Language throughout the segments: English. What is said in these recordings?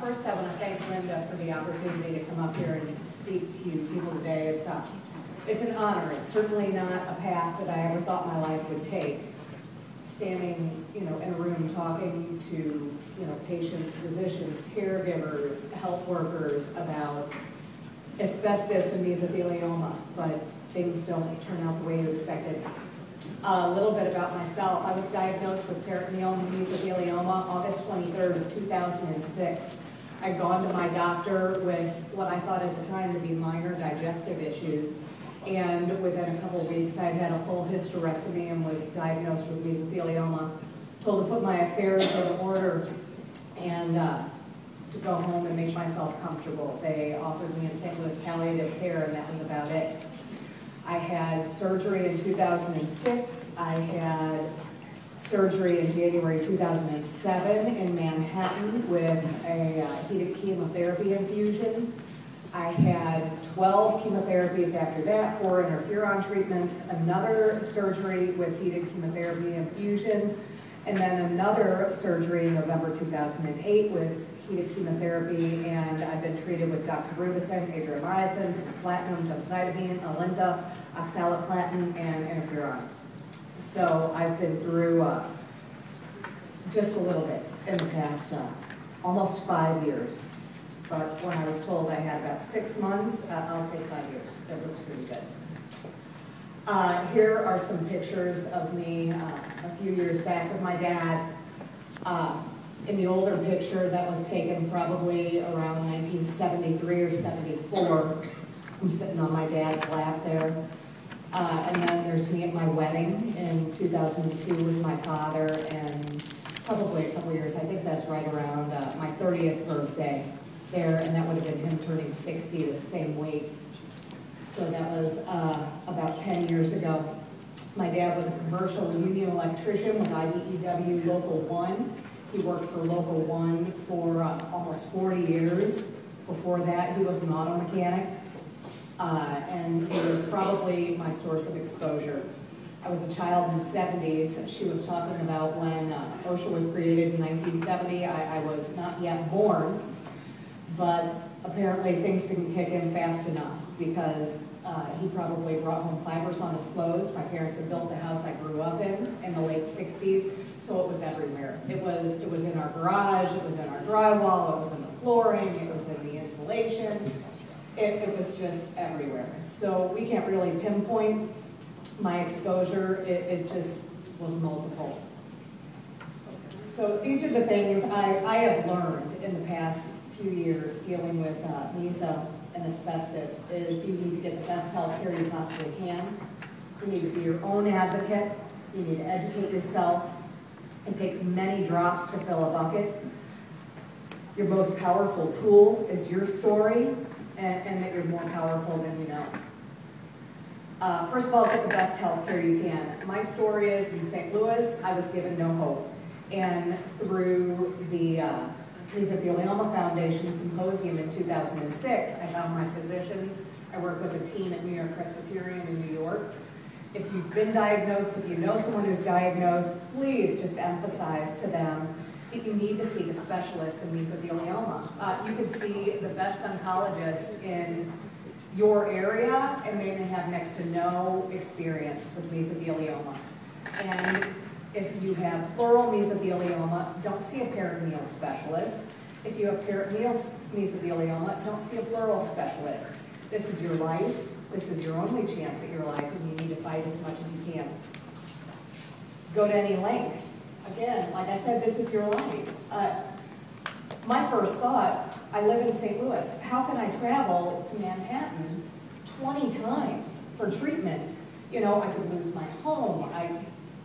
First, I want to thank Linda for the opportunity to come up here and speak to you people today. It's an honor. It's certainly not a path that I ever thought my life would take. Standing, in a room talking to, patients, physicians, caregivers, health workers about asbestos and mesothelioma, but things don't turn out the way you expected. A little bit about myself. I was diagnosed with peritoneal mesothelioma August 23rd of 2006. I'd gone to my doctor with what I thought at the time to be minor digestive issues, and within a couple of weeks I had a full hysterectomy and was diagnosed with mesothelioma. Told to put my affairs in order and to go home and make myself comfortable. They offered me in St. Louis palliative care, and that was about it. I had surgery in 2006. I had surgery in January 2007 in Manhattan with a heated chemotherapy infusion. I had 12 chemotherapies after that, 4 interferon treatments, another surgery with heated chemotherapy infusion, and then another surgery in November 2008 with heated chemotherapy, and I've been treated with doxorubicin, adriamycin, cisplatin, gemcitabine, Alinta, oxaliplatin, and interferon. So I've been through just a little bit in the past almost 5 years. But when I was told I had about 6 months, I'll take 5 years. It looks pretty good. Here are some pictures of me a few years back with my dad. In the older picture that was taken probably around 1973 or 74, I'm sitting on my dad's lap there. And then there's me at my wedding in 2002 with my father, and probably a couple years, I think that's right around my 30th birthday there, and that would have been him turning 60 the same week. So that was about 10 years ago. My dad was a commercial union electrician with IBEW Local 1. He worked for Local 1 for almost 40 years. Before that, he was an auto mechanic, and he was probably my source of exposure. I was a child in the 70s. She was talking about when OSHA was created in 1970. I was not yet born, but apparently things didn't kick in fast enough because he probably brought home fibers on his clothes. My parents had built the house I grew up in the late 60s, so it was everywhere. It was in our garage, it was in our drywall, it was in the flooring, it was in the insulation. It was just everywhere. So we can't really pinpoint my exposure. It just was multiple. So these are the things I have learned in the past few years dealing with meso and asbestos is you need to get the best health care you possibly can. You need to be your own advocate. You need to educate yourself. It takes many drops to fill a bucket. Your most powerful tool is your story, and that you're more powerful than you know. First of all, get the best health care you can. My story is in St. Louis, I was given no hope. And through the Mesothelioma Foundation Symposium in 2006, I found my physicians. I work with a team at New York Presbyterian in New York. If you've been diagnosed, if you know someone who's diagnosed, please just emphasize to them that you need to see a specialist in mesothelioma. You can see the best oncologist in your area, and they may have next to no experience with mesothelioma. And if you have pleural mesothelioma, don't see a peritoneal specialist. If you have peritoneal mesothelioma, don't see a pleural specialist. This is your life. This is your only chance at your life, and you need to fight as much as you can. Go to any length. Again, like I said, this is your life. My first thought, I live in St. Louis. How can I travel to Manhattan 20 times for treatment? I could lose my home. I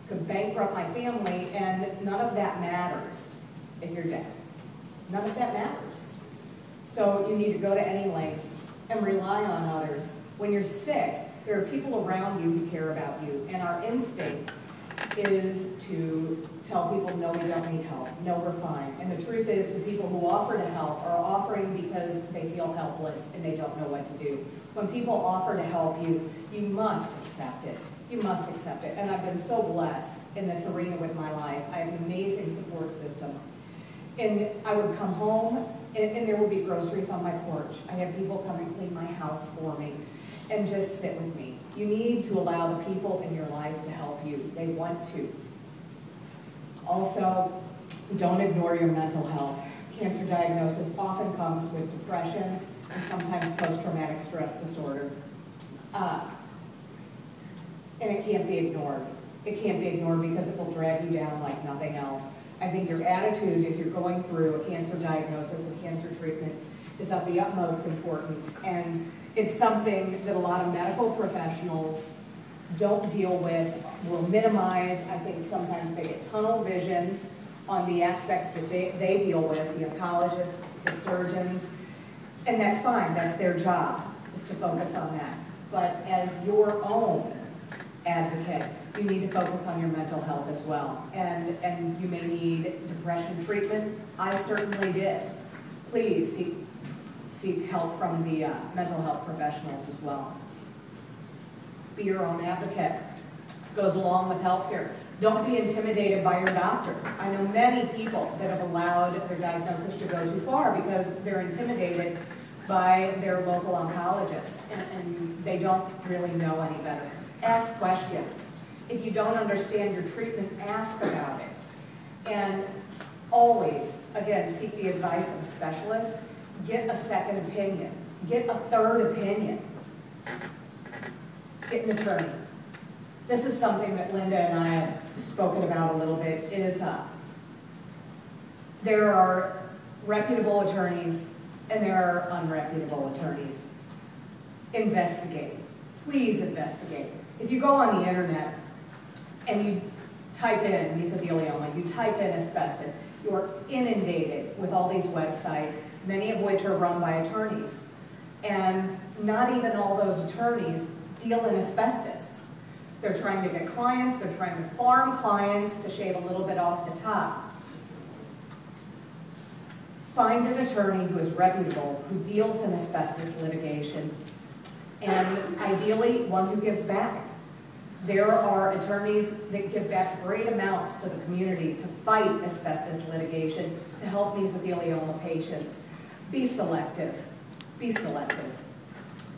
could bankrupt my family, and none of that matters if you're dead. None of that matters. So you need to go to any length and rely on others. When you're sick, there are people around you who care about you, and our instinct is to tell people, no, we don't need help, no, we're fine. And the truth is, the people who offer to help are offering because they feel helpless and they don't know what to do. When people offer to help you, you must accept it. You must accept it. And I've been so blessed in this arena with my life. I have an amazing support system. And I would come home, and there would be groceries on my porch. I had people come and clean my house for me and just sit with me. You need to allow the people in your life to help you. They want to. Also, don't ignore your mental health. Cancer diagnosis often comes with depression and sometimes post-traumatic stress disorder. And it can't be ignored. It can't be ignored because it will drag you down like nothing else. I think your attitude as you're going through a cancer diagnosis and cancer treatment is of the utmost importance. And it's something that a lot of medical professionals don't deal with, will minimize. I think sometimes they get tunnel vision on the aspects that they deal with, the oncologists, the surgeons, and that's fine. That's their job, is to focus on that. But as your own advocate, you need to focus on your mental health as well. And you may need depression treatment. I certainly did. Please seek help from the mental health professionals as well. Be your own advocate. This goes along with healthcare. Don't be intimidated by your doctor. I know many people that have allowed their diagnosis to go too far because they're intimidated by their local oncologist and they don't really know any better. Ask questions. If you don't understand your treatment, ask about it. And always, again, seek the advice of a specialist. Get a second opinion. Get a third opinion. Get an attorney. This is something that Linda and I have spoken about a little bit, is there are reputable attorneys and there are unreputable attorneys. Investigate. Please investigate. If you go on the internet and you type in mesothelioma, you type in asbestos, you're inundated with all these websites, many of which are run by attorneys. And not even all those attorneys deal in asbestos. They're trying to get clients, they're trying to farm clients to shave a little bit off the top. Find an attorney who is reputable, who deals in asbestos litigation, and ideally one who gives back. There are attorneys that give back great amounts to the community to fight asbestos litigation, to help mesothelioma patients. Be selective. Be selective.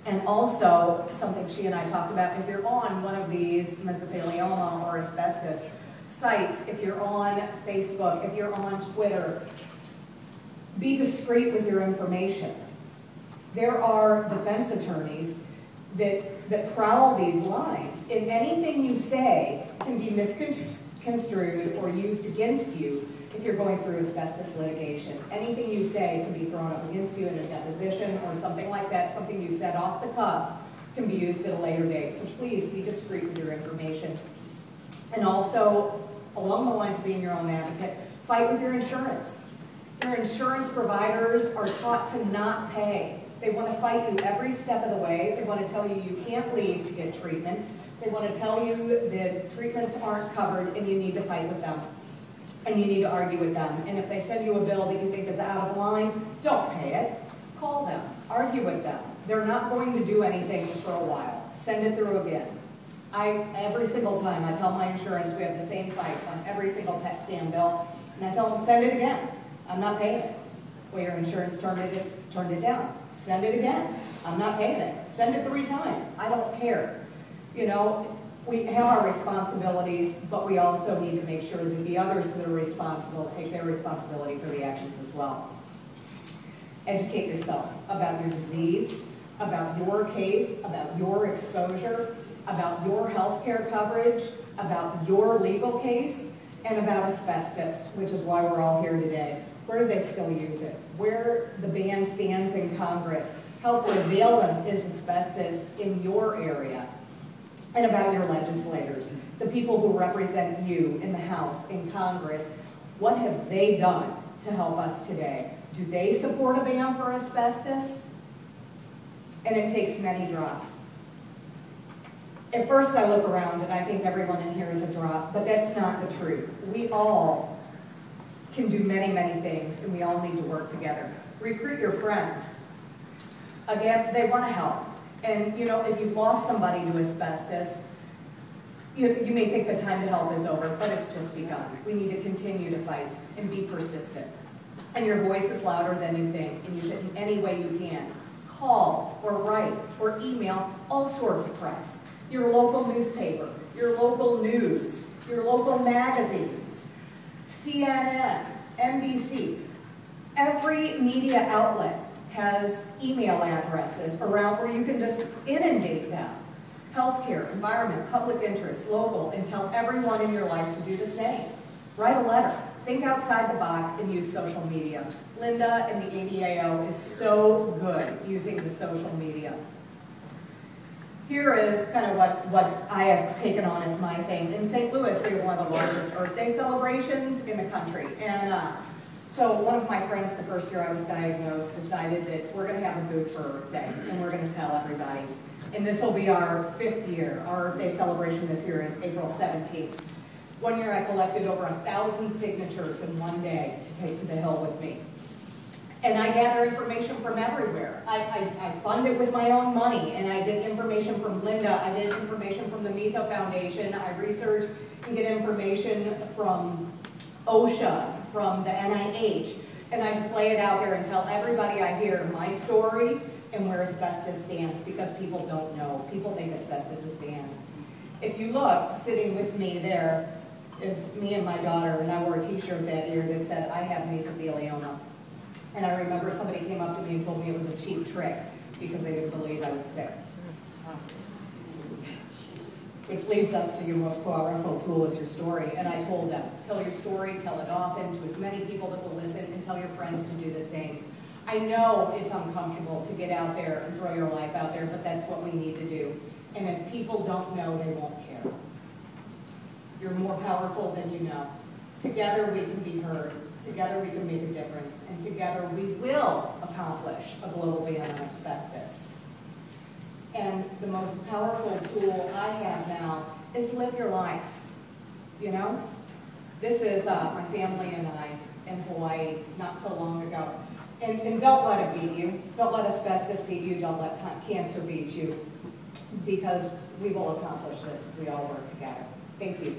And also, something she and I talked about, if you're on one of these mesothelioma or asbestos sites, if you're on Facebook, if you're on Twitter, be discreet with your information. There are defense attorneys that prowl these lines, and anything you say can be misconstrued or used against you if you're going through asbestos litigation. Anything you say can be thrown up against you in a deposition or something like that. Something you said off the cuff can be used at a later date. So please be discreet with your information. And also, along the lines of being your own advocate, fight with your insurance. Your insurance providers are taught to not pay. They want to fight you every step of the way. They want to tell you you can't leave to get treatment. They want to tell you that treatments aren't covered and you need to fight with them. And you need to argue with them. And if they send you a bill that you think is out of line, don't pay it. Call them. Argue with them. They're not going to do anything for a while. Send it through again. Every single time I tell my insurance we have the same fight on every single PET scan bill, and I tell them, send it again. I'm not paying it. Well, your insurance turned it down. Send it again. I'm not paying it. Send it 3 times. I don't care. You know, we have our responsibilities, but we also need to make sure that the others that are responsible take their responsibility for the actions as well. Educate yourself about your disease, about your case, about your exposure, about your health care coverage, about your legal case, and about asbestos, which is why we're all here today. Where do they still use it? Where the ban stands in Congress, how prevalent is asbestos in your area? And about your legislators, the people who represent you in the House, in Congress. What have they done to help us today? Do they support a ban for asbestos? And it takes many drops. At first I look around and I think everyone in here is a drop, but that's not the truth. We all can do many, many things, and we all need to work together. Recruit your friends. Again, they want to help. And you know, if you've lost somebody to asbestos, You may think the time to help is over, but it's just begun. We need to continue to fight and be persistent. And your voice is louder than you think, and use it in any way you can. Call or write or email all sorts of press. Your local newspaper, your local news, your local magazines, CNN, NBC. Every media outlet has email addresses around where you can just inundate them. Healthcare, environment, public interest, local, and tell everyone in your life to do the same. Write a letter. Think outside the box and use social media. Linda and the ADAO is so good using the social media. Here is kind of what I have taken on as my thing. In St. Louis, we have one of the largest Earth Day celebrations in the country. And so one of my friends, the first year I was diagnosed, decided that we're going to have a booth for Earth Day, and we're going to tell everybody. And this will be our 5th year. Our Earth Day celebration this year is April 17th. One year I collected over 1,000 signatures in one day to take to the Hill with me. And I gather information from everywhere. I fund it with my own money, and I get information from Linda, I get information from the Meso Foundation, I research and get information from OSHA, from the NIH, and I just lay it out there and tell everybody I hear my story and where asbestos stands, because people don't know. People think asbestos is banned. If you look, sitting with me there is me and my daughter, and I wore a t-shirt that year that said, I have mesothelioma. And I remember somebody came up to me and told me it was a cheap trick because they didn't believe I was sick. Which leads us to your most powerful tool is your story. And I told them, tell your story, tell it often to as many people that will listen, and tell your friends to do the same. I know it's uncomfortable to get out there and throw your life out there, but that's what we need to do. And if people don't know, they won't care. You're more powerful than you know. Together we can be heard. Together we can make a difference. And together we will accomplish a global ban on asbestos. And the most powerful tool I have now is live your life. You know? This is my family and I in Hawaii not so long ago. And don't let it beat you. Don't let asbestos beat you. Don't let cancer beat you. Because we will accomplish this if we all work together. Thank you.